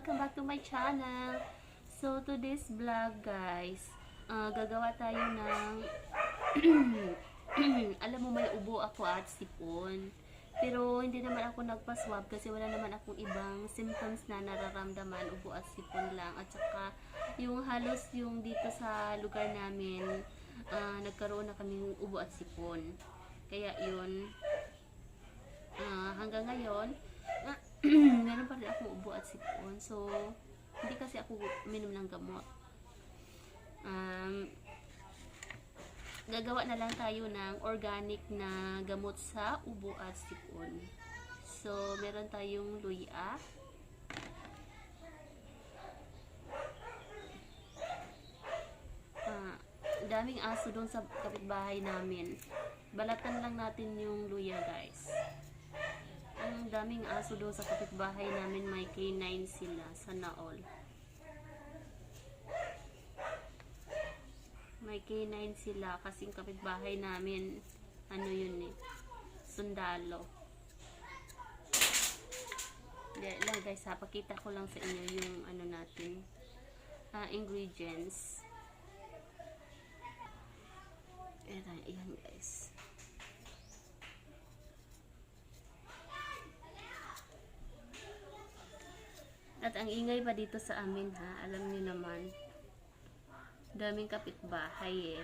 Welcome back to my channel. So, today's vlog guys, gagawa tayo ng alam mo, may ubo ako at sipon. Pero hindi naman ako nagpa-swab kasi wala naman akong ibang symptoms na nararamdaman, ubo at sipon lang. At saka yung halos yung dito sa lugar namin, nagkaroon na kaming ubo at sipon. Kaya yun, hanggang ngayon meron pa rin akong ubo at sipon. So, hindi kasi ako uminom ng gamot. Gagawa na lang tayo ng organic na gamot sa ubo at sipon. So, meron tayong luya. Daming aso doon sa kapitbahay namin. Balatan lang natin yung luya guys. Ang daming aso doon sa kapitbahay namin, may K9 sila, sana all. May K9 sila kasing kapitbahay namin, ano yun eh, sundalo. Hindi lang guys ha, pakita ko lang sa inyo yung ano natin, ingredients. Ayan guys. At ang ingay pa dito sa amin ha, alam niyo naman. Daming kapitbahay eh.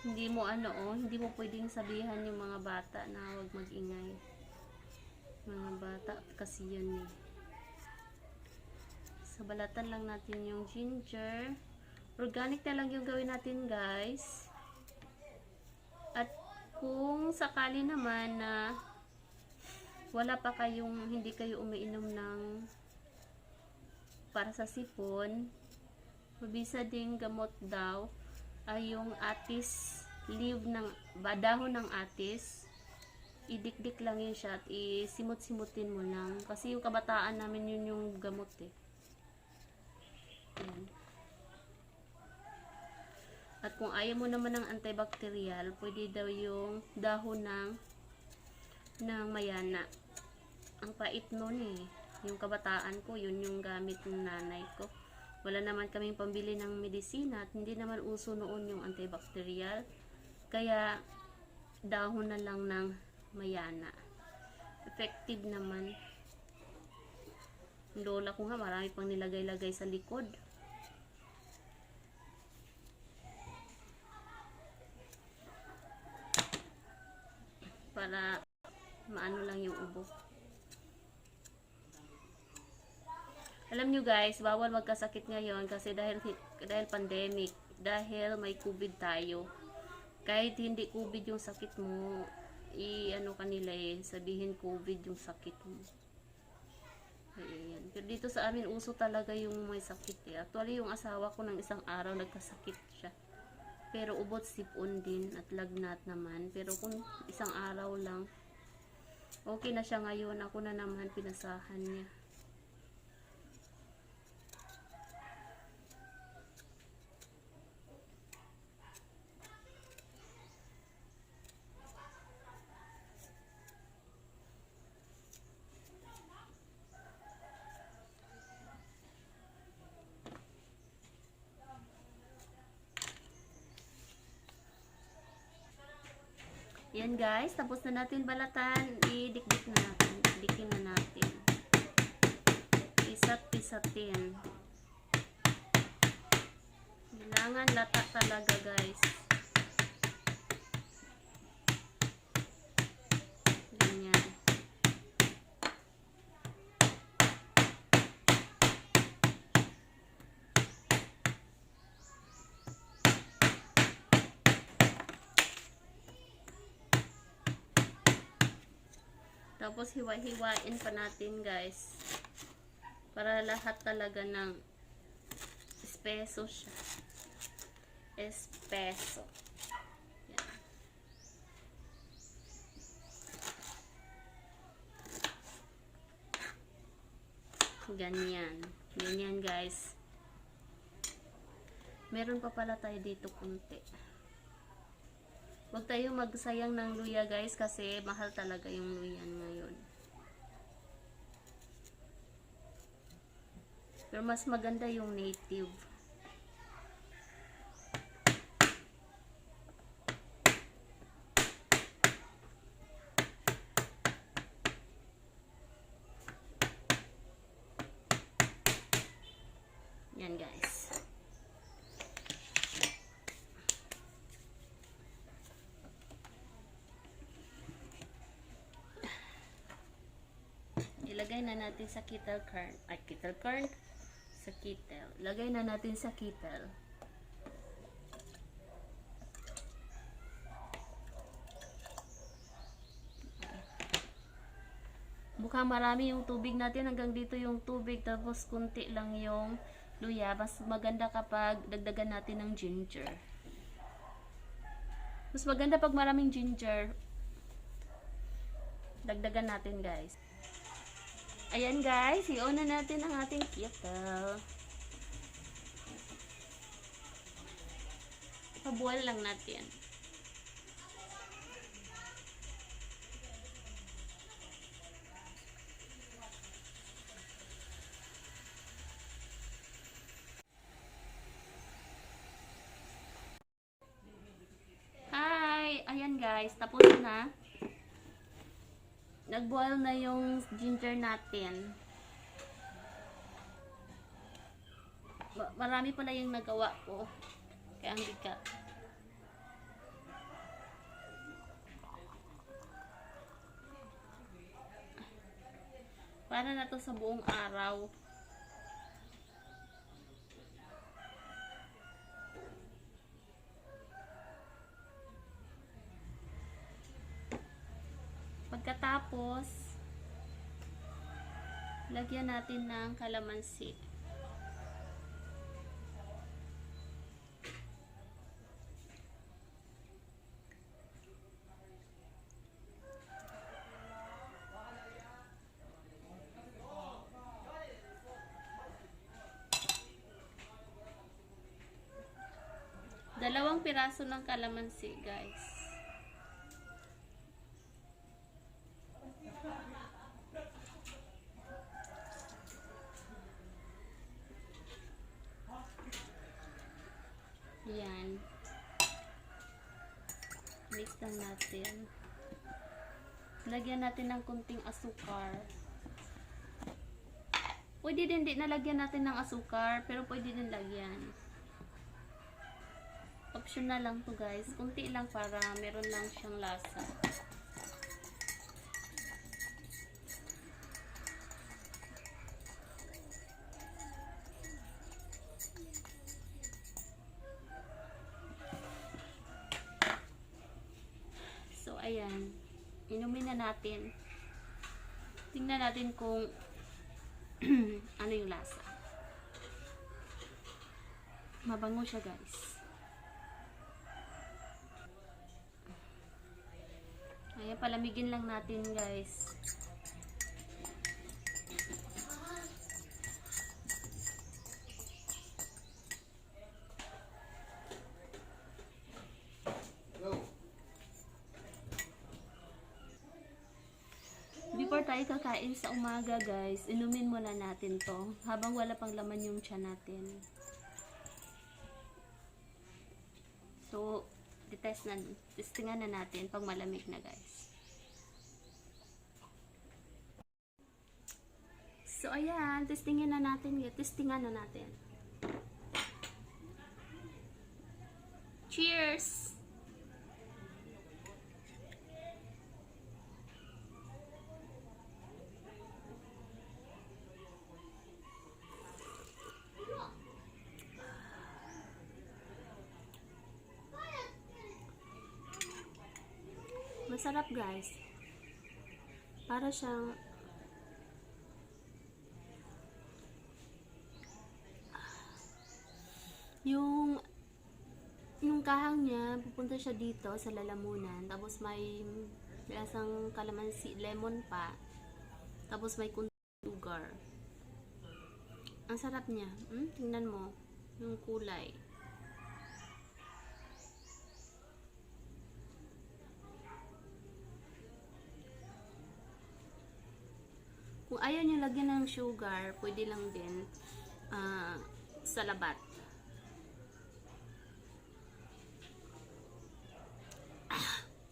Hindi mo hindi mo pwedeng sabihan yung mga bata na huwag mag-ingay. Mga bata kasi yun eh. So balatan lang natin yung ginger. Organic na lang yung gawin natin guys. At kung sakali naman na wala pa kayong, hindi kayo umiinom ng para sa sipon, mabisa ding gamot daw ay yung atis, leaf ng dahon ng atis. Idikdik lang yun siya at isimot-simutin mo lang kasi yung kabataan namin yun yung gamot eh. Ayan. At kung ayaw mo naman ng antibacterial, pwede daw yung dahon ng mayana. Ang pait nun eh. Yung kabataan ko, yun yung gamit ng nanay ko. Wala naman kaming pambili ng medisina at hindi naman uso noon yung antibacterial. Kaya dahon na lang ng mayana. Effective naman. Lola ko nga, marami pang nilagay-lagay sa likod. Para maano lang yung ubo. Alam nyo guys, bawal magkasakit ngayon kasi dahil pandemic, dahil may COVID tayo. Kahit hindi COVID yung sakit mo, ano kanila eh, sabihin COVID yung sakit mo. Ayan. Pero dito sa amin, uso talaga yung may sakit eh. Actually, yung asawa ko ng isang araw, nagkasakit siya. Pero ubot sipon din at lagnat naman. Pero kung isang araw lang, okay na siya ngayon. Ako na naman pinasahan niya. Yan guys, tapos na natin balatan, idikdik na natin, dikin na natin. Pisat-pisatin. Kailangan lata talaga guys. Ganyan. Tapos hiwa-hiwain pa natin guys. Para lahat talaga ng espeso siya. Espeso. Yan. Ganyan. Ganyan guys. Meron pa pala tayo dito kunti. Huwag tayo magsayang ng luya guys kasi mahal talaga yung luya ngayon. Pero mas maganda yung native. Yan guys. Ilagay na natin sa kettle corn. Ay, kettle corn? Sa kettle. Lagay na natin sa kettle. Mukhang marami yung tubig natin. Hanggang dito yung tubig. Tapos kunti lang yung luya. Mas maganda kapag dagdagan natin ng ginger. Mas maganda pag maraming ginger. Dagdagan natin guys. Ayan guys. I-on na natin ang ating kettle. Pa-boil lang natin. Ayan guys, tapos na. Nag-boil na yung ginger natin. Marami pa na yung nagawa ko. Kaya ang bigat. Para na to sa buong araw. Pagkatapos, lagyan natin ng calamansi. Dalawang piraso ng calamansi, guys. Yan. Mix lang natin. Lagyan natin ng kunting asukar. Pwede din nalagyan natin ng asukar, pero pwede din lagyan. Optional lang to guys. Kunti lang para meron lang siyang lasa. So, ayan. Inumin na natin. Tingnan natin kung ano yung lasa. Mabango siya guys. Ayan, palamigin lang natin guys. Before tayo kakain sa umaga guys, inumin muna natin to habang wala pang laman yung tiyan natin. So, testingan na natin pag malamig na guys. So, ayan, testingan na natin. Cheers! Masarap guys. Para siyang yung kahang niya, pupunta siya dito sa lalamunan. Tapos may lasang calamansi, lemon pa. Tapos may kunting sugar. Ang sarap niya. Tingnan mo yung kulay. Kung ayaw nyo lagyan ng sugar, pwede lang din. salabat.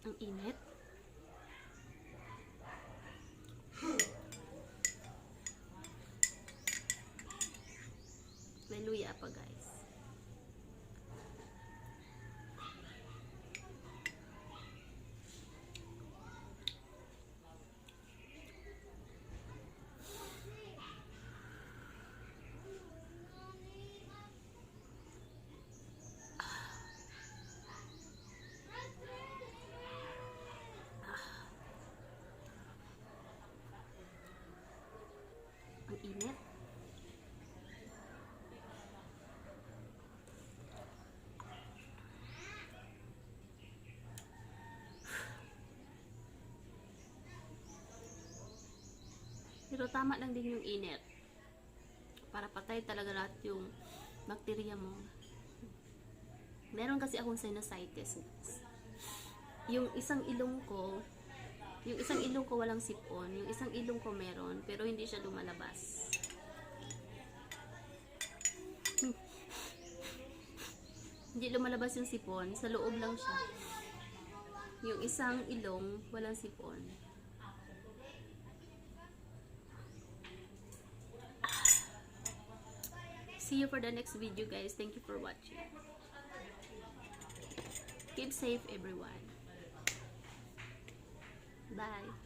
Ang init. May luya pa, guys. Ang init. Pero tama lang din yung init. Para patay talaga lahat yung bakterya mo. Meron kasi akong sinusitis. Yung isang ilong ko walang sipon. Yung isang ilong ko meron, pero hindi siya lumalabas. Hindi lumalabas yung sipon, sa loob lang siya. Yung isang ilong walang sipon. See you for the next video, guys. Thank you for watching. Keep safe, everyone. Bye.